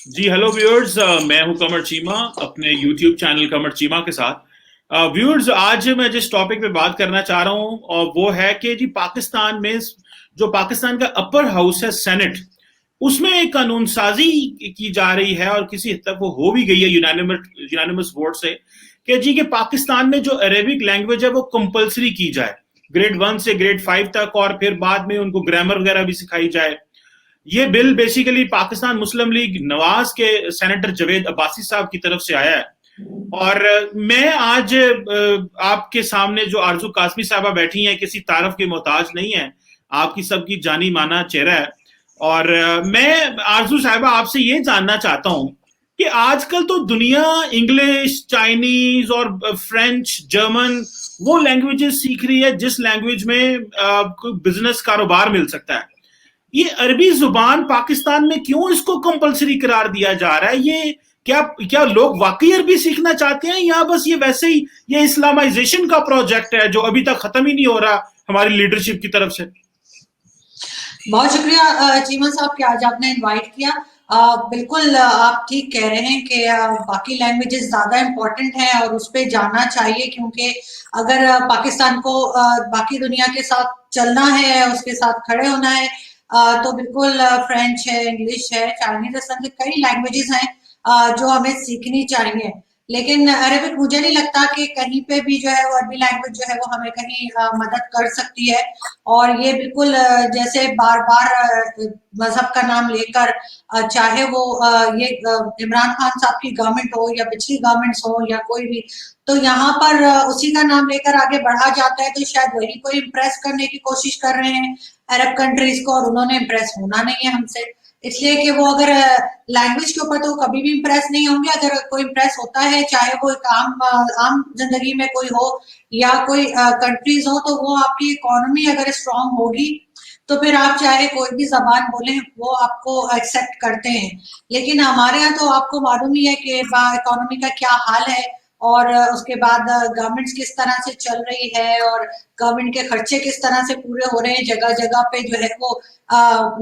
जी hello viewers, मैं हूं कमर चीमा अपने यूट्यूब चैनल कमर चीमा के साथ। व्यूअर्स, आज मैं जिस टॉपिक पे बात करना चाह रहा हूं और वो है कि जी पाकिस्तान में जो पाकिस्तान का अपर हाउस है सेनेट, उसमें एक कानून साजी की जा रही है और किसी हद तक वो हो भी गई है यूनानिमस वोट से कि जी के पाकिस्तान में जो अरेबिक लैंग्वेज है वो कंपलसरी की जाए ग्रेड 1 से ग्रेड 5 तक, और फिर बाद में उनको ग्रामर वगैरह भी सिखाई जाए। ये बिल बेसिकली पाकिस्तान मुस्लिम लीग नवाज के सेनेटर जवेद अब्बासी साहब की तरफ से आया है। और मैं आज आपके सामने जो आरजू कासमी साहबा बैठी हैं किसी तारफ के मोहताज नहीं है, आपकी सबकी जानी माना चेहरा है। और मैं आरजू साहबा आपसे ये जानना चाहता हूं कि आजकल तो दुनिया इंग्लिश, चाइनीज और फ्रेंच, जर्मन वो लैंग्वेजेस सीख रही है जिस लैंग्वेज में बिजनेस कारोबार मिल सकता है। ये अरबी जुबान पाकिस्तान में क्यों इसको कंपलसरी करार दिया जा रहा है? ये क्या क्या लोग वाकई अरबी सीखना चाहते हैं या बस ये वैसे ही ये इस्लामाइजेशन का प्रोजेक्ट है जो अभी तक खत्म ही नहीं हो रहा हमारी लीडरशिप की तरफ से? बहुत शुक्रिया चीमा साहब कि आज आपने इनवाइट किया। बिल्कुल आप ठीक कह रहे हैं कि बाकी लैंग्वेजेस ज़्यादा इम्पोर्टेंट हैं और उस पे जाना चाहिए, क्योंकि अगर पाकिस्तान को बाकी दुनिया के साथ चलना है, उसके साथ खड़े होना है, तो बिल्कुल फ्रेंच है, इंग्लिश है, चाइनीज, इस तरह से कई लैंग्वेजेस हैं जो हमें सीखनी चाहिए। लेकिन अरेबिक मुझे नहीं लगता कि कहीं पे भी जो है वो अरबी लैंग्वेज जो है वो हमें कहीं मदद कर सकती है। और ये बिल्कुल जैसे बार बार मजहब का नाम लेकर चाहे वो ये इमरान खान साहब की गवर्नमेंट हो या पिछली गवर्नमेंट्स हो या कोई भी, तो यहाँ पर उसी का नाम लेकर आगे बढ़ा जाता है, तो शायद वही कोई इम्प्रेस करने की कोशिश कर रहे हैं अरब कंट्रीज को, और उन्होंने इम्प्रेस होना नहीं है हमसे। इसलिए कि वो अगर लैंग्वेज के ऊपर तो कभी भी इम्प्रेस नहीं होंगे। अगर कोई इम्प्रेस होता है, चाहे वो एक आम जिंदगी में कोई हो या कोई कंट्रीज हो, तो वो आपकी इकोनॉमी अगर स्ट्रांग होगी तो फिर आप चाहे कोई भी जबान बोलें वो आपको एक्सेप्ट करते हैं। लेकिन हमारे यहाँ तो आपको मालूम ही है कि इकोनॉमी का क्या हाल है, और उसके बाद गवर्नमेंट्स किस तरह से चल रही है, और गवर्नमेंट के खर्चे किस तरह से पूरे हो रहे हैं, जगह जगह पे जो है वो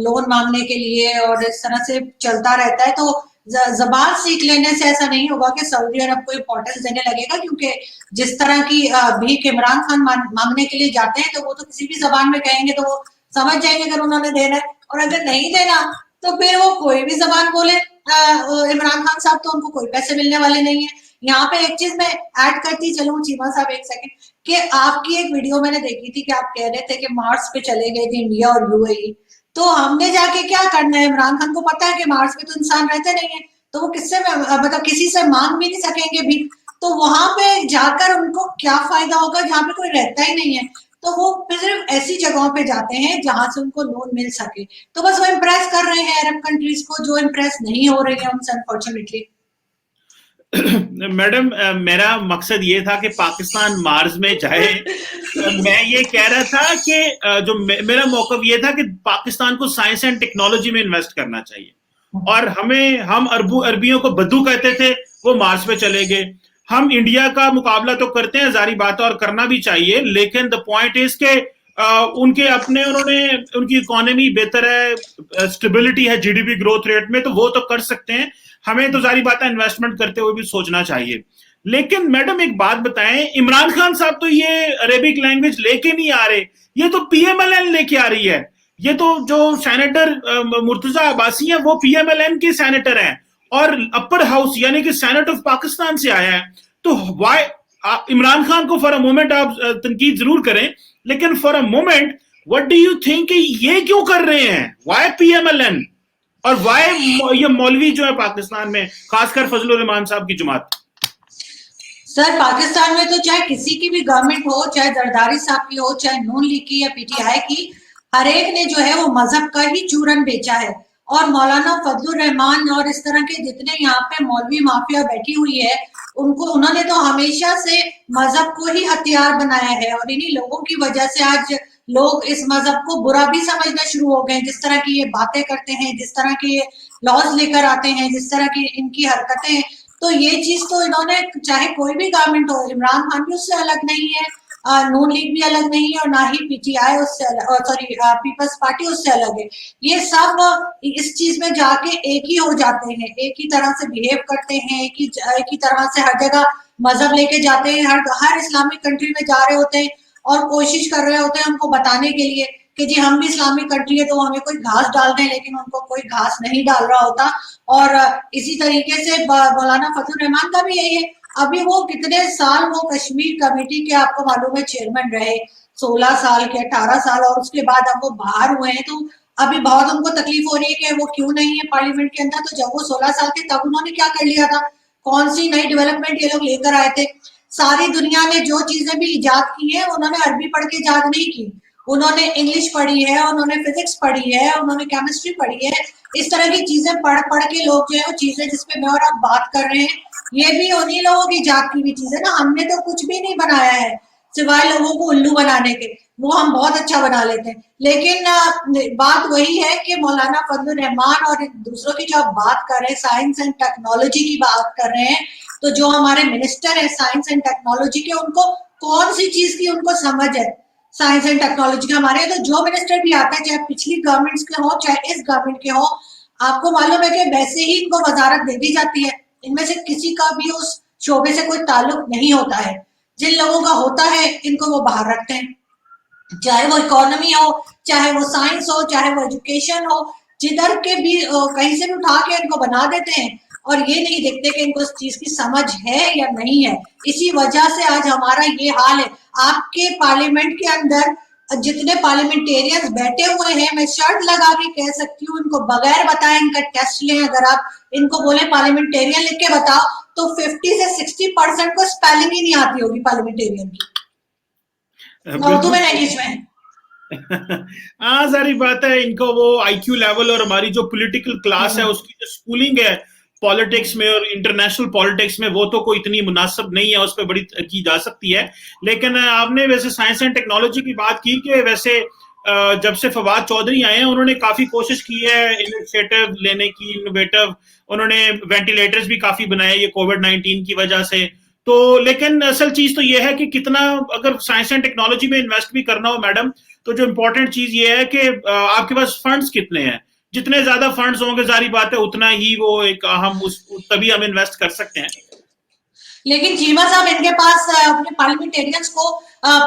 लोन मांगने के लिए, और इस तरह से चलता रहता है। तो जबान सीख लेने से ऐसा नहीं होगा कि सऊदी अरब को इम्पोर्टेंस देने लगेगा, क्योंकि जिस तरह की भीख इमरान खान मांगने के लिए जाते हैं, तो वो तो किसी भी जबान में कहेंगे तो वो समझ जाएंगे अगर उन्होंने देना है, और अगर नहीं देना तो फिर वो कोई भी जबान बोले इमरान खान साहब, तो उनको कोई पैसे मिलने वाले नहीं है। यहाँ पे एक चीज मैं ऐड करती चलूं चीमा साहब, एक सेकंड, कि आपकी एक वीडियो मैंने देखी थी कि आप कह रहे थे कि मार्स पे चले गए थे इंडिया और यूएई, तो हमने जाके क्या करना है? इमरान खान को पता है कि मार्स पे तो इंसान रहते नहीं है, तो वो किससे मतलब किसी से मांग भी नहीं सकेंगे भी, तो वहां पे जाकर उनको क्या फायदा होगा जहाँ पे कोई रहता ही नहीं है? तो वो फिर सिर्फ ऐसी जगहों पे जाते हैं जहां से उनको लोन मिल सके। तो बस वो इम्प्रेस कर रहे हैं अरब कंट्रीज को, जो इम्प्रेस नहीं हो रही है उनसे अनफॉर्चुनेटली। मैडम, मेरा मकसद ये था कि पाकिस्तान मार्स में जाए। मैं ये कह रहा था कि जो मेरा मौकव ये था कि पाकिस्तान को साइंस एंड टेक्नोलॉजी में इन्वेस्ट करना चाहिए। और हम अरबियों को बद्दू कहते थे, वो मार्स पे चले गए। हम इंडिया का मुकाबला तो करते हैं, जारी बात है, और करना भी चाहिए, लेकिन द पॉइंट इज के उनके अपने उन्होंने उनकी इकोनॉमी बेहतर है, स्टेबिलिटी है जीडीपी ग्रोथ रेट में, तो वो तो कर सकते हैं। हमें तो जारी बात है इन्वेस्टमेंट करते हुए भी सोचना चाहिए। लेकिन मैडम एक बात बताएं, इमरान खान साहब तो ये अरेबिक लैंग्वेज लेके नहीं आ रहे, ये तो पीएमएलएन लेके आ रही है। ये तो जो सेनेटर मुर्तजा अब्बासी हैं वो पीएमएलएन के सेनेटर हैं, और अपर हाउस यानी कि सेनेट ऑफ पाकिस्तान से आया है। तो वाई इमरान खान को फॉर अ मोमेंट आप तनकीद जरूर करें, लेकिन for a moment what do you think ये क्यों कर रहे हैं? वाई पीएमएलएन और वाई ये मौलवी जो है पाकिस्तान में, खासकर फजलुर रहमान साहब की जमात? सर, पाकिस्तान में तो चाहे किसी की भी गवर्नमेंट हो, चाहे जरदारी साहब की हो, चाहे नून लीग की या पीटीआई की, हर एक ने जो है वो मजहब का ही चूरन बेचा है। और मौलाना फजलुर रहमान और इस तरह के जितने यहाँ पे मौलवी माफिया बैठी हुई है, उनको उन्होंने तो हमेशा से मजहब को ही हथियार बनाया है, और इन्हीं लोगों की वजह से आज लोग इस मजहब को बुरा भी समझना शुरू हो गए। जिस तरह की ये बातें करते हैं, जिस तरह के ये लॉज लेकर आते हैं, जिस तरह की इनकी हरकतें, तो ये चीज तो इन्होंने, चाहे कोई भी गवर्नमेंट हो, इमरान खान भी उससे अलग नहीं है, नून लीग भी अलग नहीं है और ना ही पीटीआई उससे सॉरी पीपल्स पार्टी उससे अलग है। ये सब इस चीज में जाके एक ही हो जाते हैं, एक ही तरह से बिहेव करते हैं, एक ही तरह से हर जगह मजहब लेके जाते हैं, हर इस्लामिक कंट्री में जा रहे होते हैं और कोशिश कर रहे होते हैं हमको बताने के लिए कि जी हम भी इस्लामिक कंट्री है तो हमें कोई घास डाल दें, लेकिन उनको कोई घास नहीं डाल रहा होता। और इसी तरीके से मौलाना फजल रहमान का भी यही है। अभी वो कितने साल वो कश्मीर कमेटी के आपको मालूम है चेयरमैन रहे, 16 साल के 18 साल, और उसके बाद अब वो बाहर हुए हैं। तो अभी बहुत उनको तकलीफ हो रही है कि वो क्यों नहीं है पार्लियामेंट के अंदर। तो जब वो 16 साल थे तब उन्होंने क्या कर लिया था, कौन सी नई डेवलपमेंट ये लोग लेकर आए थे। सारी दुनिया ने जो चीजें भी इजाद की है उन्होंने अरबी पढ़ के इजाद नहीं की, उन्होंने इंग्लिश पढ़ी है, उन्होंने फिजिक्स पढ़ी है, उन्होंने केमिस्ट्री पढ़ी है। इस तरह की चीजें पढ़ पढ़ के लोग जो है वो चीजें जिसपे मैं और आप बात कर रहे हैं ये भी उन्हीं लोगों की इजाद की हुई चीजें ना। हमने तो कुछ भी नहीं बनाया है सिवाय लोगों को उल्लू बनाने के, वो हम बहुत अच्छा बना लेते हैं। लेकिन बात वही है कि मौलाना फजल रहमान और दूसरों की जो आप बात कर रहे हैं साइंस एंड टेक्नोलॉजी की बात कर रहे हैं, तो जो हमारे मिनिस्टर है साइंस एंड टेक्नोलॉजी के, उनको कौन सी चीज की उनको समझ है साइंस एंड टेक्नोलॉजी के। हमारे तो जो मिनिस्टर भी आता है चाहे पिछली गवर्नमेंट्स के हो चाहे इस गवर्नमेंट के हो, आपको मालूम है कि वैसे ही इनको वजारत दे दी जाती है, इनमें से किसी का भी उस शोबे से कोई ताल्लुक नहीं होता है। जिन लोगों का होता है इनको वो बाहर रखते हैं, चाहे वो इकोनॉमी हो, चाहे वो साइंस हो, चाहे वो एजुकेशन हो, जिधर के भी कहीं से भी उठा के इनको बना देते हैं और ये नहीं देखते कि इनको इस चीज की समझ है या नहीं है। इसी वजह से आज हमारा ये हाल है। आपके पार्लियामेंट के अंदर जितने पार्लियामेंटेरियंस बैठे हुए हैं, मैं शर्त लगा के कह सकती हूँ इनको बगैर बताए इनका टेस्ट लें, अगर आप इनको बोले पार्लियामेंटेरियन लिख के बताओ तो 50 से 60% को स्पेलिंग ही नहीं आती होगी पार्लियामेंटेरियन की, ना उर्दू बिल्कुल में ना इंग्लिश में। हाँ, सारी बात है। इनको वो आईक्यू लेवल और हमारी जो पॉलिटिकल क्लास है उसकी जो स्कूलिंग है पॉलिटिक्स में और इंटरनेशनल पॉलिटिक्स में, वो तो कोई इतनी मुनासिब नहीं है, उस पर बड़ी की जा सकती है। लेकिन आपने वैसे साइंस एंड टेक्नोलॉजी की बात की कि वैसे जब से फवाद चौधरी आए हैं उन्होंने काफी कोशिश की है इनिशिएटिव लेने की, इनोवेटिव। उन्होंने वेंटिलेटर्स भी काफी बनाए ये कोविड-19 की वजह से। तो लेकिन असल चीज तो ये है कि कितना, अगर साइंस एंड टेक्नोलॉजी में इन्वेस्ट भी करना हो मैडम, तो जो इम्पोर्टेंट चीज ये है कि आपके पास फंड्स कितने हैं। जितने ज्यादा फंड्स होंगे जारी बात है उतना ही वो एक हम उस तभी हम इन्वेस्ट कर सकते हैं। लेकिन चीमा साहब इनके पास अपने पार्लियामेंटेरियंस को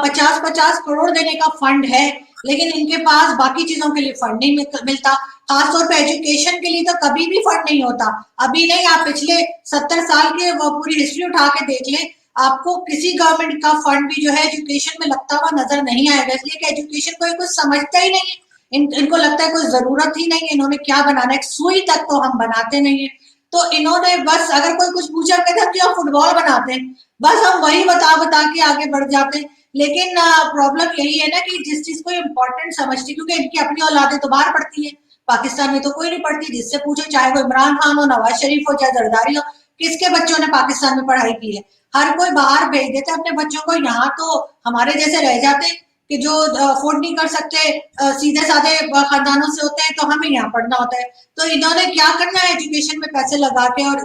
50-50 करोड़ देने का फंड है, लेकिन इनके पास बाकी चीजों के लिए फंड नहीं मिलता। खासतौर पे एजुकेशन के लिए तो कभी भी फंड नहीं होता। अभी नहीं, आप पिछले 70 साल के वो पूरी हिस्ट्री उठा के देख लें, आपको किसी गवर्नमेंट का फंड भी जो है एजुकेशन में लगता हुआ नजर नहीं आएगा, इसलिए कि एजुकेशन को कुछ समझता ही नहीं है। इनको लगता है कोई जरूरत ही नहीं है, इन्होंने क्या बनाना है, सुई तक तो हम बनाते नहीं है। तो इन्होंने बस अगर कोई कुछ पूछा कहते हम जो फुटबॉल बनाते हैं, बस हम वही बता बता के आगे बढ़ जाते हैं। लेकिन प्रॉब्लम यही है ना कि जिस चीज को इम्पोर्टेंट समझती, क्योंकि इनकी अपनी औलादें तो बाहर पढ़ती है, पाकिस्तान में तो कोई नहीं पढ़ती। जिससे पूछो, चाहे वो इमरान खान हो, नवाज शरीफ हो, चाहे जरदारी हो, किसके बच्चों ने पाकिस्तान में पढ़ाई की है? हर कोई बाहर भेज देते अपने बच्चों को। यहाँ तो हमारे जैसे रह जाते कि जो अफोर्ड नहीं कर सकते, सीधे साधे खानदानों से होते हैं, तो हमें यहाँ पढ़ना होता है। तो इन्होंने क्या करना है एजुकेशन में पैसे लगा के, और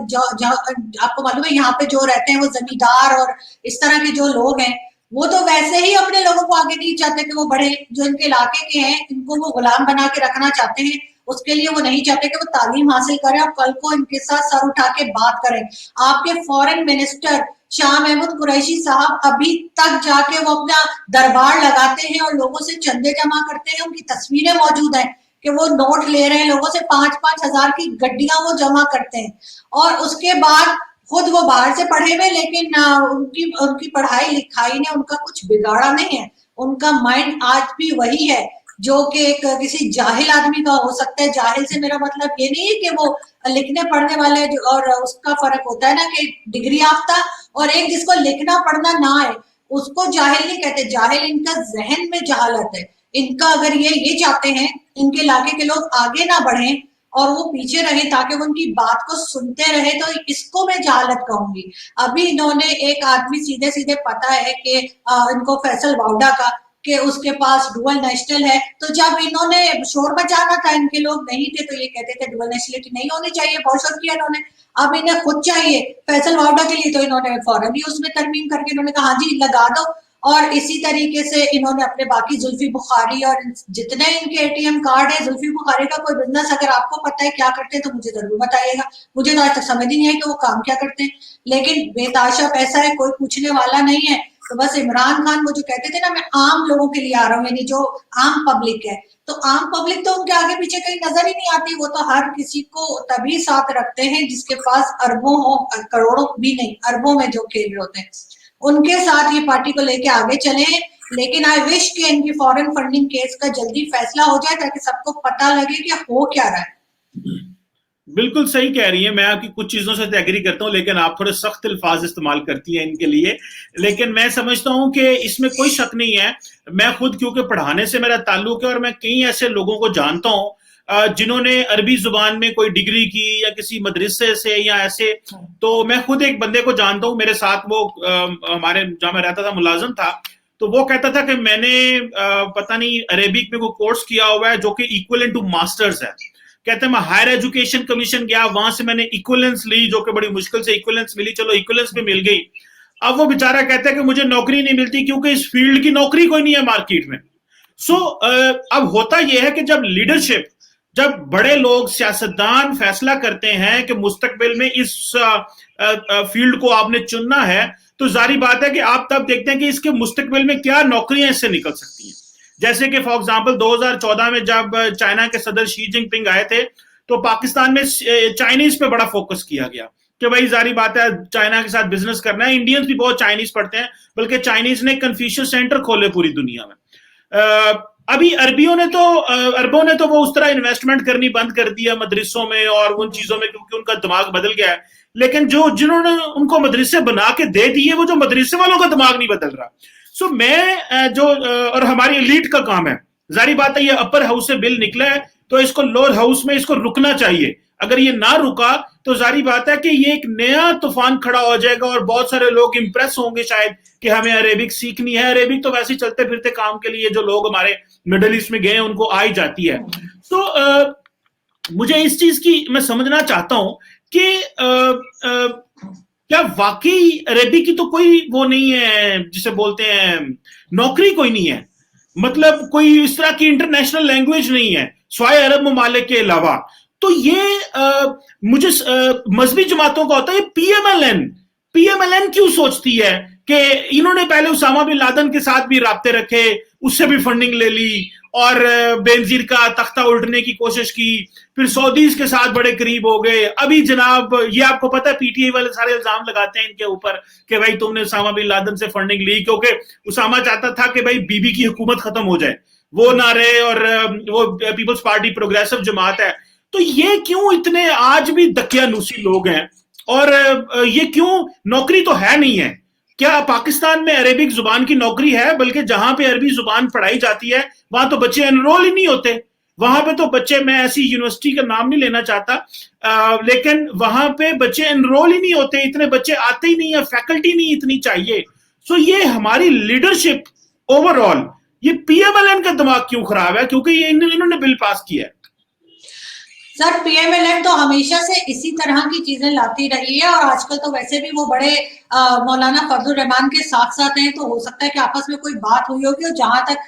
आपको मालूम है यहाँ पे जो रहते हैं वो जमींदार और इस तरह के जो लोग हैं, वो तो वैसे ही अपने लोगों को आगे नहीं चाहते कि वो बढ़े। जो इनके इलाके के हैं इनको वो गुलाम बना के रखना चाहते हैं, उसके लिए वो नहीं चाहते कि वो तालीम हासिल करें और कल को इनके साथ सर उठा के बात करें। आपके फॉरेन मिनिस्टर शाह महमूद कुरैशी साहब अभी तक जाके वो अपना दरबार लगाते हैं और लोगों से चंदे जमा करते हैं। उनकी तस्वीरें मौजूद हैं कि वो नोट ले रहे हैं लोगों से, 5-5 हजार की गड्डियां वो जमा करते हैं। और उसके बाद खुद वो बाहर से पढ़े हुए, लेकिन उनकी उनकी पढ़ाई लिखाई ने उनका कुछ बिगाड़ा नहीं है। उनका माइंड आज भी वही है जो कि एक किसी जाहिल आदमी का हो सकता है। जाहिल से मेरा मतलब ये नहीं है कि वो लिखने पढ़ने वाले, और उसका फर्क होता है ना कि डिग्री याफ्ता और एक जिसको लिखना पढ़ना ना आए, उसको जाहिल नहीं कहते। जाहिल इनका जहन में जहालत है। इनका अगर ये चाहते हैं इनके इलाके के लोग आगे ना बढ़े और वो पीछे रहे ताकि वो उनकी बात को सुनते रहे, तो इसको मैं जहालत कहूंगी। अभी इन्होंने एक आदमी सीधे सीधे पता है कि इनको फैसल वाउडा का, कि उसके पास डुअल नेशनल है। तो जब इन्होंने शोर मचाना था, इनके लोग नहीं थे तो ये कहते थे डुअल नेशनलिटी नहीं होनी चाहिए, बहुत शोर किया इन्होंने। अब इन्हें खुद चाहिए फैसल वाउडा के लिए, तो इन्होंने फौरन ही उसमें तरमीम करके इन्होंने कहा हाँ जी लगा दो। और इसी तरीके से इन्होंने अपने बाकी जुल्फी बुखारी और जितने इनके एटीएम कार्ड है, जुल्फी बुखारी का कोई बिजनेस अगर आपको पता है क्या करते हैं तो मुझे जरूर बताइएगा। मुझे तो आज तक समझ ही नहीं है कि वो काम क्या करते हैं, लेकिन बेताशा पैसा है, कोई पूछने वाला नहीं है। तो बस इमरान खान वो जो कहते थे ना, मैं आम लोगों के लिए आ रहा हूँ, यानी जो आम पब्लिक है, तो आम पब्लिक तो उनके आगे पीछे कहीं नजर ही नहीं आती। वो तो हर किसी को तभी साथ रखते हैं जिसके पास अरबों हो, करोड़ों भी नहीं, अरबों में जो खेल रहे होते हैं, उनके साथ ये पार्टी को लेके आगे चले। लेकिन आई विश कि इनकी फॉरेन फंडिंग केस का जल्दी फैसला हो जाए ताकि सबको पता लगे कि हो क्या रहा है। बिल्कुल सही कह रही है, मैं आपकी कुछ चीजों से एग्री करता हूं, लेकिन आप थोड़े सख्त अल्फाज इस्तेमाल करती हैं इनके लिए। लेकिन मैं समझता हूं कि इसमें कोई शक नहीं है। मैं खुद क्योंकि पढ़ाने से मेरा ताल्लुक है और मैं कई ऐसे लोगों को जानता हूं जिन्होंने अरबी जुबान में कोई डिग्री की या किसी मदरसे से या ऐसे। तो मैं खुद एक बंदे को जानता हूं, मेरे साथ वो हमारे जहां मैं रहता था मुलाजिम था। तो वो कहता था कि मैंने पता नहीं अरेबिक में कोई कोर्स किया हुआ है जो कि इक्वलेंट टू मास्टर्स है। कहते हैं मैं हायर एजुकेशन कमीशन गया, वहां से मैंने इक्वलेंस ली, जो कि बड़ी मुश्किल से इक्वलेंस मिली, चलो इक्वलेंस भी मिल गई। अब वो बेचारा कहता है कि मुझे नौकरी नहीं मिलती क्योंकि इस फील्ड की नौकरी कोई नहीं है मार्केट में। सो अब होता यह है कि जब लीडरशिप, जब बड़े लोग सियासतदान फैसला करते हैं कि मुस्तकबिल में इस फील्ड को आपने चुनना है, तो जारी बात है कि आप तब देखते हैं कि इसके मुस्तकबिल में क्या नौकरियां इससे निकल सकती हैं। जैसे कि फॉर एग्जांपल 2014 में जब चाइना के सदर शी जिनपिंग आए थे, तो पाकिस्तान में चाइनीज पे बड़ा फोकस किया गया कि भाई जारी बात है चाइना के साथ बिजनेस करना है। इंडियंस भी बहुत चाइनीज पढ़ते हैं, बल्कि चाइनीज ने कन्फ्यूशियस सेंटर खोले पूरी दुनिया में। अभी अरबों ने तो वो उस तरह इन्वेस्टमेंट करनी बंद कर दिया मदरसों में और उन चीजों में, क्योंकि उनका दिमाग बदल गया है। लेकिन जिन्होंने उनको मदरसे बना के दे दिए, वो जो मदरसे वालों का दिमाग नहीं बदल रहा। सो मैं और हमारी एलीट का काम है, जारी बात है ये अपर हाउस से बिल निकला है तो इसको लोअर हाउस में इसको रुकना चाहिए। अगर ये ना रुका तो जारी बात है कि ये एक नया तूफान खड़ा हो जाएगा और बहुत सारे लोग इंप्रेस होंगे शायद कि हमें अरेबिक सीखनी है। अरेबिक तो वैसे चलते फिरते काम के लिए जो लोग हमारे मिडिल ईस्ट में गए उनको आ ही जाती है। तो मुझे इस चीज की मैं समझना चाहता हूं कि क्या वाकई अरेबिक की तो कोई वो नहीं है, जिसे बोलते हैं नौकरी कोई नहीं है, मतलब कोई इस तरह की इंटरनेशनल लैंग्वेज नहीं है स्वाय अरब ममालिक के अलावा। तो ये मुझे मजहबी जमातों का होता है पीएमएलएन क्यों सोचती है कि इन्होंने पहले उसामा बिन लादेन के साथ भी राब्ते रखे, उससे भी फंडिंग ले ली और बेनजीर का तख्ता उल्टने की कोशिश की, फिर सऊदीज के साथ बड़े करीब हो गए। अभी जनाब ये आपको पता है पीटीआई वाले सारे इल्जाम लगाते हैं इनके ऊपर कि भाई तुमने उसामा बिन लादेन से फंडिंग ली, क्योंकि उसामा चाहता था कि भाई बीबी की हुकूमत खत्म हो जाए, वो ना रहे, और वो पीपल्स पार्टी प्रोग्रेसिव जमात है। तो ये क्यों इतने आज भी दकियानूसी लोग हैं, और ये क्यों नौकरी तो है नहीं है? क्या पाकिस्तान में अरेबिक जुबान की नौकरी है? बल्कि जहां पे अरबी जुबान पढ़ाई जाती है वहां तो बच्चे एनरोल ही नहीं होते। वहां पे तो बच्चे, मैं ऐसी यूनिवर्सिटी का नाम नहीं लेना चाहता, लेकिन वहां पे बच्चे एनरोल ही नहीं होते, इतने बच्चे आते ही नहीं है, फैकल्टी नहीं इतनी चाहिए। सो ये हमारी लीडरशिप ओवरऑल, ये पीएमएलएन का दिमाग क्यों खराब है? क्योंकि ये इन्होंने बिल पास किया है। सर पीएमएलएन तो हमेशा से इसी तरह की चीजें लाती रही है, और आजकल तो वैसे भी वो बड़े मौलाना फजलुर रहमान के साथ साथ हैं, तो हो सकता है कि आपस में कोई बात हुई होगी। और जहां तक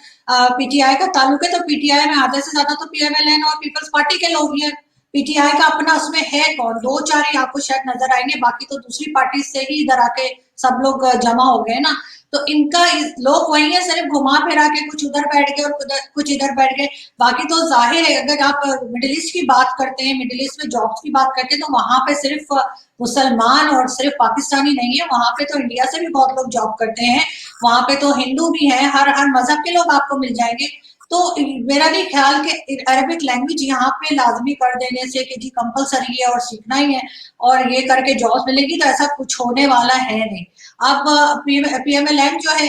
पीटीआई का ताल्लुक है, तो पीटीआई में आधे से ज्यादा तो पीएमएलएन और पीपल्स पार्टी के लोग ही हैं। पीटीआई का अपना उसमें है कौन? दो चार ही आपको शायद नजर आएंगे, बाकी तो दूसरी पार्टी से ही इधर आके सब लोग जमा हो गए ना। तो इनका लोग वही है, सिर्फ घुमा फिरा के कुछ उधर बैठ गए और कुछ इधर बैठ गए। बाकी तो जाहिर है, अगर आप मिडिल ईस्ट की बात करते हैं, मिडिल ईस्ट में जॉब्स की बात करते हैं, तो वहां पे सिर्फ मुसलमान और सिर्फ पाकिस्तानी नहीं है, वहां पे तो इंडिया से भी बहुत लोग जॉब करते हैं, वहां पे तो हिंदू भी हैं, हर हर मजहब के लोग आपको मिल जाएंगे। तो मेरा नहीं ख्याल कि अरबिक लैंग्वेज यहाँ पे लाजमी कर देने से कि जी कंपलसरी है और सीखना ही है और ये करके जॉब मिलेगी, तो ऐसा कुछ होने वाला है नहीं। अब पीएमएलएन जो है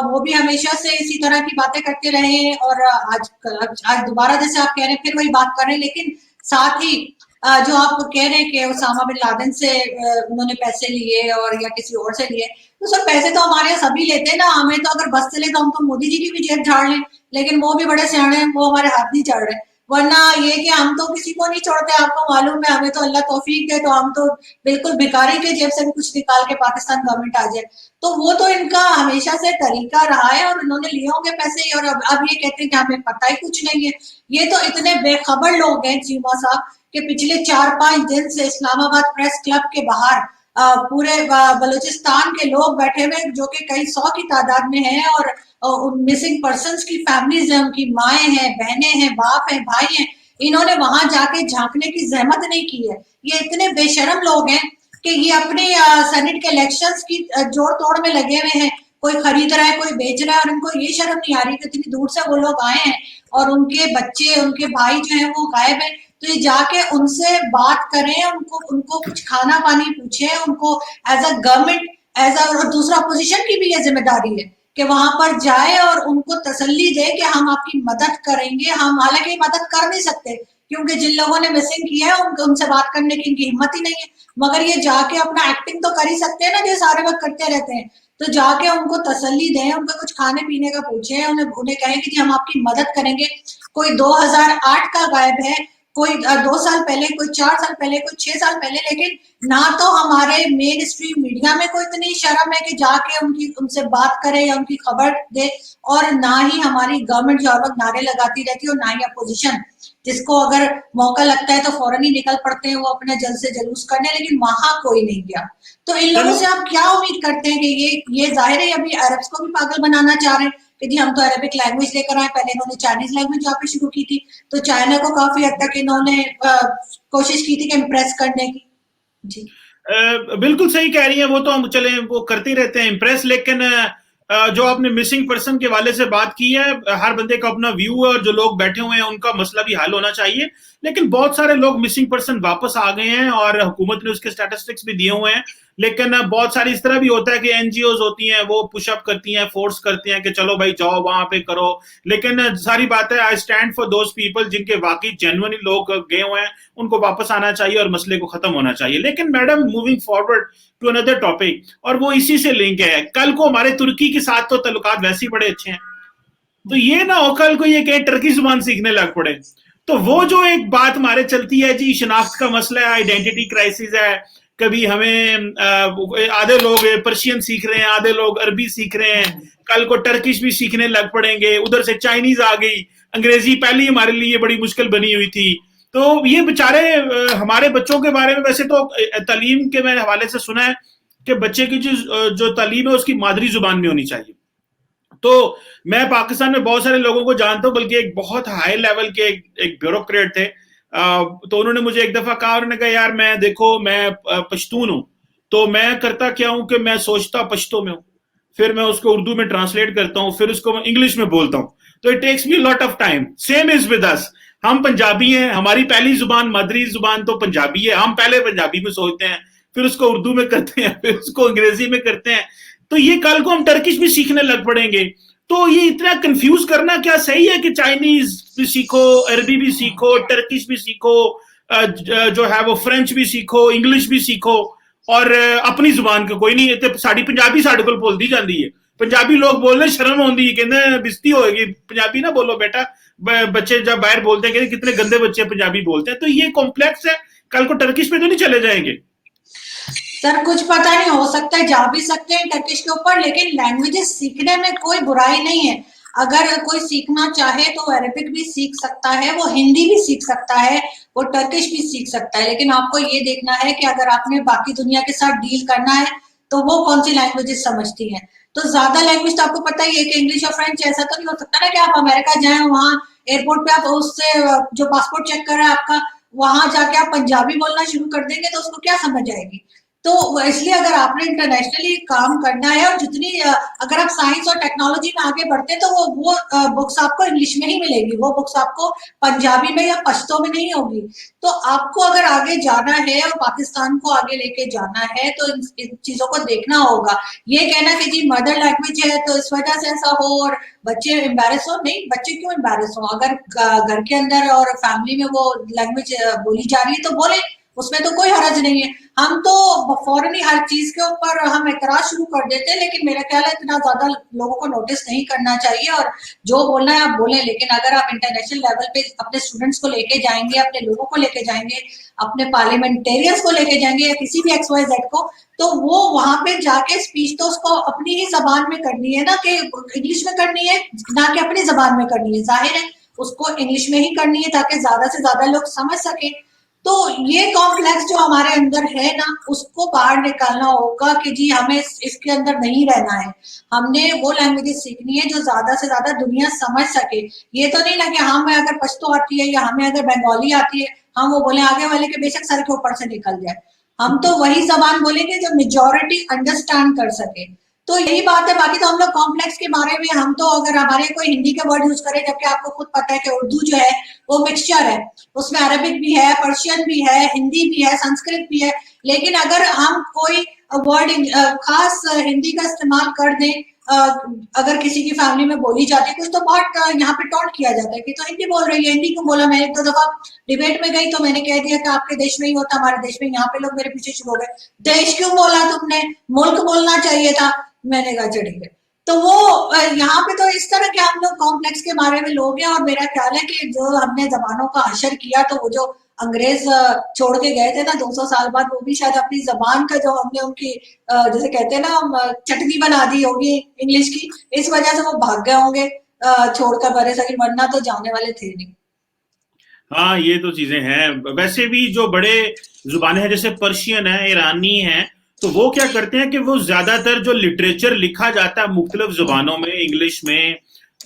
वो भी हमेशा से इसी तरह की बातें करते रहे हैं, और आज दोबारा जैसे आप कह रहे हैं फिर वही बात कर रहे हैं। लेकिन साथ ही जो आप कह रहे हैं कि उसामा बिन लादेन से उन्होंने पैसे लिए और या किसी और से लिए, तो सर पैसे तो हमारे यहाँ सभी लेते हैं ना। हमें तो अगर बस चले तो हम तो मोदी जी की भी जेब झाड़ लें, लेकिन वो भी बड़े सियाणे हैं, वो हमारे हाथ नहीं चढ़ रहे। वरना ये कि हम तो किसी को नहीं छोड़ते, आपको मालूम है, हमें तो अल्लाह तौफीक दे तो हम तो बिल्कुल भिखारी के जेब से भी कुछ निकाल के पाकिस्तान गवर्नमेंट आ जाए। तो वो तो इनका हमेशा से तरीका रहा है और इन्होंने लिए होंगे पैसे ही, और अब ये कहते हैं कि हमें पता ही कुछ नहीं है। ये तो इतने बेखबर लोग हैं चीमा साहब कि पिछले 4-5 दिन से इस्लामाबाद प्रेस क्लब के बाहर पूरे बलूचिस्तान के लोग बैठे हुए जो कि कई 100 की तादाद में हैं, और मिसिंग पर्सन्स की फैमिलीज हैं, उनकी माएँ हैं, बहनें हैं, बाप हैं, भाई हैं, इन्होंने वहां जाके झांकने की जहमत नहीं की है। ये इतने बेशरम लोग हैं कि ये अपने सेनेट के इलेक्शंस की जोड़ तोड़ में लगे हुए हैं, कोई खरीद रहा है, कोई बेच रहा है, और उनको ये शर्म नहीं आ रही कि इतनी दूर से वो लोग आए हैं और उनके बच्चे, उनके भाई जो है वो गायब है। तो ये जाके उनसे बात करें, उनको उनको कुछ खाना पानी पूछे, उनको as a government, as a, और दूसरा अपोजिशन की भी ये जिम्मेदारी है कि वहां पर जाए और उनको तसल्ली दे कि हम आपकी मदद करेंगे। हम हालांकि मदद कर नहीं सकते क्योंकि जिन लोगों ने मिसिंग किया है उनसे बात करने की इनकी हिम्मत ही नहीं है, मगर ये जाके अपना एक्टिंग तो कर ही सकते हैं ना, जो सारे वक्त करते रहते हैं। तो जाके उनको तसल्ली दें, उनको कुछ खाने पीने का पूछे, उन्हें उन्हें कहें कि जी हम आपकी मदद करेंगे। कोई 2008 का गायब है, कोई 2 साल पहले, कोई 4 साल पहले, कोई 6 साल पहले, लेकिन ना तो हमारे मेन स्ट्रीम मीडिया में कोई इतनी शर्म है कि जाके उनकी उनसे बात करे या उनकी खबर दे, और ना ही हमारी गवर्नमेंट जो हर वक्त नारे लगाती रहती है, और ना ही अपोजिशन, जिसको अगर मौका लगता है तो फौरन ही निकल पड़ते हैं वो अपने जल से जलूस करने, लेकिन वहां कोई नहीं गया। तो इन लोगों चलो, से आप क्या उम्मीद करते हैं कि ये जाहिर है अभी अरब्स को भी पागल बनाना चाह रहे हैं कि जी हम तो अरबिक लैंग्वेज लेकर आए, पहले इन्होंने चाइनीज लैंग्वेज यहाँ पे शुरू की थी, तो चाइना को काफी हद तक इन्होंने कोशिश की थी कि इम्प्रेस करने की। जी बिल्कुल सही कह रही हैं। वो तो हम चले वो करते ही रहते हैं इम्प्रेस, लेकिन जो आपने मिसिंग पर्सन के वाले से बात की है, हर बंदे का अपना व्यू है और जो लोग बैठे हुए हैं उनका मसला भी हल होना चाहिए। लेकिन बहुत सारे लोग मिसिंग पर्सन वापस आ गए हैं और हुकूमत ने उसके स्टैटिस्टिक्स भी दिए हुए हैं। लेकिन बहुत सारी इस तरह भी होता है कि एनजीओज होती हैं, वो पुशअप करती हैं, फोर्स करती हैं कि चलो भाई जाओ वहां पे करो। लेकिन सारी बात है, I stand for those people जिनके वाकई जेन्युइनली लोग गए हुए हैं, उनको वापस आना चाहिए और मसले को खत्म होना चाहिए। लेकिन madam, moving forward to another topic, और वो इसी से लिंक है, कल को हमारे तुर्की के साथ तो तल्लुकात वैसे ही बड़े अच्छे हैं, तो ये ना हो कल को ये कहे टर्की जुबान सीखने लग पड़े। तो वो जो एक बात हमारे चलती है जी, शनाख्त का मसला है, आइडेंटिटी क्राइसिस है, कभी हमें आधे लोग पर्शियन सीख रहे हैं, आधे लोग अरबी सीख रहे हैं, कल को टर्किश भी सीखने लग पड़ेंगे, उधर से चाइनीज आ गई, अंग्रेजी पहले ही हमारे लिए बड़ी मुश्किल बनी हुई थी। तो ये बेचारे हमारे बच्चों के बारे में, वैसे तो तालीम के मैंने हवाले से सुना है कि बच्चे की जो तालीम है उसकी मादरी जुबान में होनी चाहिए। तो मैं पाकिस्तान में बहुत सारे लोगों को जानता हूं, बल्कि एक बहुत हाई लेवल के एक ब्यूरोक्रेट थे, तो उन्होंने मुझे एक दफा कहा, उन्होंने कहा यार मैं देखो मैं पश्तून हूं, तो मैं करता क्या हूं कि मैं सोचता पश्तो में हूं, फिर मैं उसको उर्दू में ट्रांसलेट करता हूं, फिर उसको मैं इंग्लिश में बोलता हूं, तो it takes me lot of time. Same is with us, हम पंजाबी हैं, हमारी पहली जुबान मादरी जुबान तो पंजाबी है, हम पहले पंजाबी में सोचते हैं, फिर उसको उर्दू में करते हैं, फिर उसको अंग्रेजी में करते हैं। तो ये कल को हम टर्किश भी सीखने लग पड़ेंगे। तो ये इतना कंफ्यूज करना क्या सही है कि चाइनीज भी सीखो, अरबी भी सीखो, टर्किश भी सीखो, जो है वो फ्रेंच भी सीखो, इंग्लिश भी सीखो, और अपनी जुबान को कोई नहीं, साड़ी पंजाबी साढ़े को बोलती जाती है, पंजाबी लोग बोलने शर्म आती है, कहते बिस्ती होगी, पंजाबी ना बोलो बेटा। बच्चे जब बाहर बोलते हैं कितने गंदे बच्चे पंजाबी बोलते हैं। तो ये कॉम्प्लेक्स है, कल को टर्किश पे तो नहीं चले जाएंगे। सर कुछ पता नहीं, हो सकता है जा भी सकते हैं टर्किश के ऊपर, लेकिन लैंग्वेजेस सीखने में कोई बुराई नहीं है। अगर कोई सीखना चाहे तो अरेबिक भी सीख सकता है, वो हिंदी भी सीख सकता है, वो टर्किश भी सीख सकता है, लेकिन आपको ये देखना है कि अगर आपने बाकी दुनिया के साथ डील करना है तो वो कौन सी लैंग्वेजेस समझती हैं। तो ज्यादा लैंग्वेज तो आपको पता ही है कि इंग्लिश और फ्रेंच, ऐसा तो नहीं हो सकता ना कि आप अमेरिका जाएं, वहां एयरपोर्ट पे आप उससे जो पासपोर्ट चेक कर रहा है आपका, वहां जाके आप पंजाबी बोलना शुरू कर देंगे तो उसको क्या समझ आएगी। तो इसलिए अगर आपने इंटरनेशनली काम करना है, और जितनी अगर आप साइंस और टेक्नोलॉजी में आगे बढ़ते हैं तो वो बुक्स आपको इंग्लिश में ही मिलेगी, वो बुक्स आपको पंजाबी में या पश्तो में नहीं होगी। तो आपको अगर आगे जाना है और पाकिस्तान को आगे लेके जाना है तो इन चीजों को देखना होगा। ये कहना कि जी मदर लैंग्वेज है तो इस वजह से ऐसा हो और बच्चे एम्बेरस हो, नहीं, बच्चे क्यों एम्बेरस हो, अगर घर के अंदर और फैमिली में वो लैंग्वेज बोली जा रही है तो बोले, उसमें तो कोई हर्ज नहीं है। हम तो फौरन ही हर चीज के ऊपर हम एतराज शुरू कर देते हैं, लेकिन मेरा ख्याल है इतना ज्यादा लोगों को नोटिस नहीं करना चाहिए, और जो बोलना है आप बोलें, लेकिन अगर आप इंटरनेशनल लेवल पे अपने स्टूडेंट्स को लेके जाएंगे, अपने लोगों को लेके जाएंगे, अपने पार्लियामेंटेरियंस को लेके जाएंगे या किसी भी XYZ को, तो वो वहां पे जाके स्पीच तो उसको अपनी ही जबान में करनी है ना, कि इंग्लिश में करनी है, ना कि अपनी जबान में करनी है। जाहिर है उसको इंग्लिश में ही करनी है ताकि ज्यादा से ज्यादा लोग समझ सके। तो ये कॉम्प्लेक्स जो हमारे अंदर है ना, उसको बाहर निकालना होगा कि जी हमें इसके अंदर नहीं रहना है। हमने वो लैंग्वेजेस सीखनी है जो ज्यादा से ज्यादा दुनिया समझ सके। ये तो नहीं ना कि हमें अगर पश्तो आती है या हमें अगर बंगाली आती है, हम वो बोले आगे वाले के बेशक सर के ऊपर से निकल जाए। हम तो वही जबान बोलेंगे जो मेजोरिटी अंडरस्टैंड कर सके। तो यही बात है। बाकी तो हम लोग कॉम्प्लेक्स के बारे में, हम तो अगर हमारे कोई हिंदी के वर्ड यूज करे, जबकि आपको खुद पता है कि उर्दू जो है वो मिक्सचर है, उसमें अरबिक भी है, पर्शियन भी है, हिंदी भी है, संस्कृत भी है। लेकिन अगर हम कोई वर्ड खास हिंदी का इस्तेमाल कर दें, अगर किसी की फैमिली में बोली जाती है कुछ, तो बहुत यहाँ पे टॉन्ट किया जाता है कि तो हिंदी बोल रही है, हिंदी क्यों बोला। मैं एक दो दफा डिबेट में गई तो मैंने कह दिया कि आपके देश में ही होता, हमारे देश में। यहाँ पे लोग मेरे पीछे शुरू हो गए, देश क्यों बोला तुमने, मुल्क बोलना चाहिए था। मैंने कहा ठीक है। तो वो यहाँ पे तो इस तरह के हम लोग कॉम्प्लेक्स के बारे में लोग हैं, और मेरा ख्याल है कि जो हमने जबानों का हशर किया, तो वो जो अंग्रेज छोड़ के गए थे ना 200 साल बाद, वो भी शायद अपनी जबान का जो हमने उनकी जैसे कहते हैं ना हम चटनी बना दी होगी इंग्लिश की, इस वजह से वो भाग गए होंगे छोड़कर बरे सगीर, वरना तो जाने वाले थे नहीं। हाँ, ये तो चीजें हैं। वैसे भी जो बड़े जुबानें हैं जैसे पर्शियन है, ईरानी है, तो वो क्या करते हैं कि वो ज्यादातर जो लिटरेचर लिखा जाता है मुख्तलिफ जुबानों में, इंग्लिश में,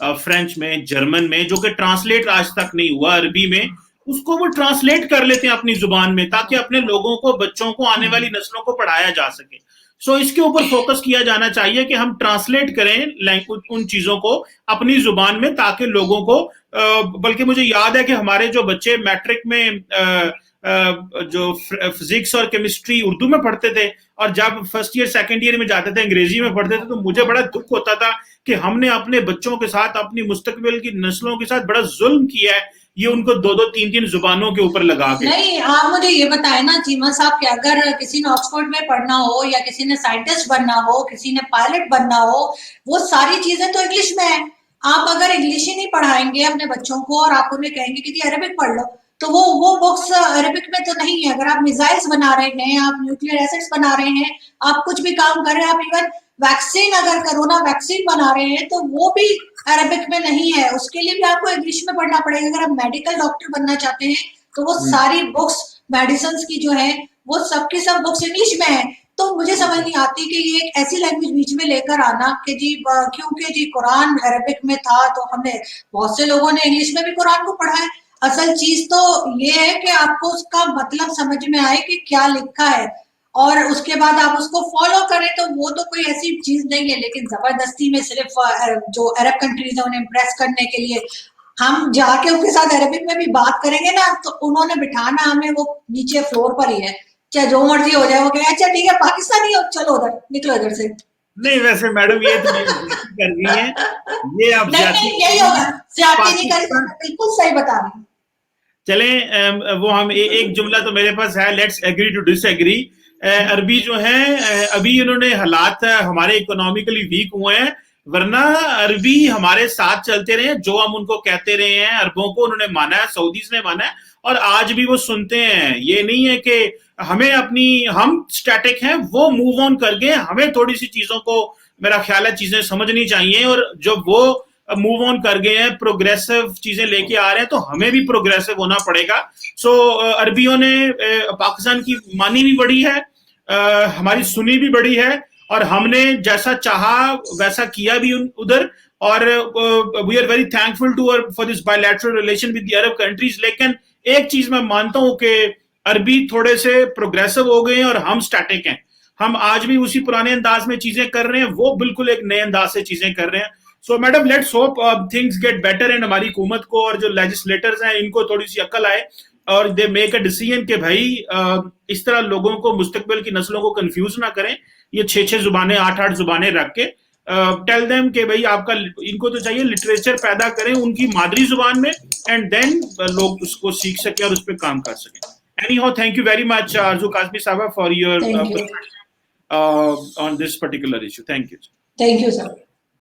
फ्रेंच में, जर्मन में, जो कि ट्रांसलेट आज तक नहीं हुआ अरबी में, उसको वो ट्रांसलेट कर लेते हैं अपनी जुबान में, ताकि अपने लोगों को, बच्चों को, आने वाली नस्लों को पढ़ाया जा सके। सो इसके ऊपर फोकस किया जाना चाहिए कि हम ट्रांसलेट करें उन चीजों को अपनी जुबान में, ताकि लोगों को बल्कि मुझे याद है कि हमारे जो बच्चे मैट्रिक में जो फिजिक्स और केमिस्ट्री उर्दू में पढ़ते थे, और जब फर्स्ट ईयर सेकंड ईयर में जाते थे अंग्रेजी में पढ़ते थे, तो मुझे बड़ा दुख होता था कि हमने अपने बच्चों के साथ, अपनी मुस्तकबिल की नस्लों के साथ बड़ा जुल्म किया है, ये उनको दो दो तीन तीन जुबानों के ऊपर लगा के। नहीं, आप मुझे ये बताएं ना चीमा साहब कि अगर किसी ने ऑक्सफोर्ड में पढ़ना हो, या किसी ने साइंटिस्ट बनना हो, किसी ने पायलट बनना हो, वो सारी चीजें तो इंग्लिश में है। आप अगर इंग्लिश ही नहीं पढ़ाएंगे अपने बच्चों को, और आप उन्हें कहेंगे कि जी अरेबिक पढ़ लो, तो वो बुक्स अरेबिक में तो नहीं है। अगर आप मिसाइल्स बना रहे हैं, आप न्यूक्लियर एसिड्स बना रहे हैं, आप कुछ भी काम कर रहे हैं, आप इवन वैक्सीन, अगर कोरोना वैक्सीन बना रहे हैं, तो वो भी अरेबिक में नहीं है। उसके लिए भी आपको इंग्लिश में पढ़ना पड़ेगा। अगर आप मेडिकल डॉक्टर बनना चाहते हैं, तो वो सारी बुक्स मेडिसिन की जो है, वो सबकी सब बुक्स इंग्लिश में है। तो मुझे समझ नहीं आती कि ये एक ऐसी लैंग्वेज बीच में लेकर आना कि जी क्योंकि जी कुरान अरबिक में था, तो हमने, बहुत से लोगों ने इंग्लिश में भी कुरान को पढ़ा है। असल चीज तो ये है कि आपको उसका मतलब समझ में आए कि क्या लिखा है, और उसके बाद आप उसको फॉलो करें, तो वो तो कोई ऐसी चीज नहीं है। लेकिन जबरदस्ती में सिर्फ जो अरब कंट्रीज है उन्हें इम्प्रेस करने के लिए हम जाके उनके साथ अरबिक में भी बात करेंगे ना, तो उन्होंने बिठाना हमें वो नीचे फ्लोर पर ही है, चाहे जो मर्जी हो जाए। वो कहे अच्छा ठीक है पाकिस्तानी हो, चलो उधर निकलो इधर से। नहीं, वैसे मैडम ये तो कर रही है, ये आप नहीं नहीं, यही होगा, ज्यादती नहीं करी, पाकिस्तान। बिल्कुल सही बता रही हूँ। चलें, वो हम एक जुमला तो मेरे पास है, लेट्स एग्री टू डिसएग्री। अरबी जो है, अभी इन्होंने हालात हमारे इकोनॉमिकली वीक हुए हैं, वरना अरबी हमारे साथ चलते रहे, जो हम उनको कहते रहे हैं, अरबों को उन्होंने माना है, सऊदीज ने माना है, और आज भी वो सुनते हैं। ये नहीं है कि हमें हम स्टैटिक हैं, वो मूव ऑन कर गए। हमें थोड़ी सी चीजों को, मेरा ख्याल है, चीजें समझनी चाहिए, और जब वो मूव ऑन कर गए हैं, प्रोग्रेसिव चीजें लेके आ रहे हैं, तो हमें भी प्रोग्रेसिव होना पड़ेगा। सो अरबियों ने पाकिस्तान की मानी भी बड़ी है, हमारी सुनी भी बड़ी है, और हमने जैसा चाहा वैसा किया भी उधर, और we are very thankful to for this bilateral relation with the Arab countries. लेकिन एक चीज मैं मानता हूं कि अरबी थोड़े से प्रोग्रेसिव हो गए हैं और हम स्टैटिक हैं। हम आज भी उसी पुराने अंदाज में चीजें कर रहे हैं, वो बिल्कुल एक नए अंदाज से चीजें कर रहे हैं। सो madam, let's hope things get better, and हमारी हुकूमत को और जो लेजिस्लेटर्स हैं इनको थोड़ी सी अक्ल आए, और दे मेक अ डिसीजन कि भाई इस तरह लोगों को, मुस्तकबिल की नस्लों को कंफ्यूज ना करें, ये 6-6 जुबानें, 8-8 जुबानें रख के। टेल देम कि भाई आपका, इनको तो चाहिए लिटरेचर पैदा करें उनकी मादरी जुबान में, एंड देन लोग उसको सीख सके और उस पर काम कर सकें। Anyhow, thank you very much, Arzu Kazmi Sahaba, for your Thank you. on this particular issue. Thank you. Thank you, sir.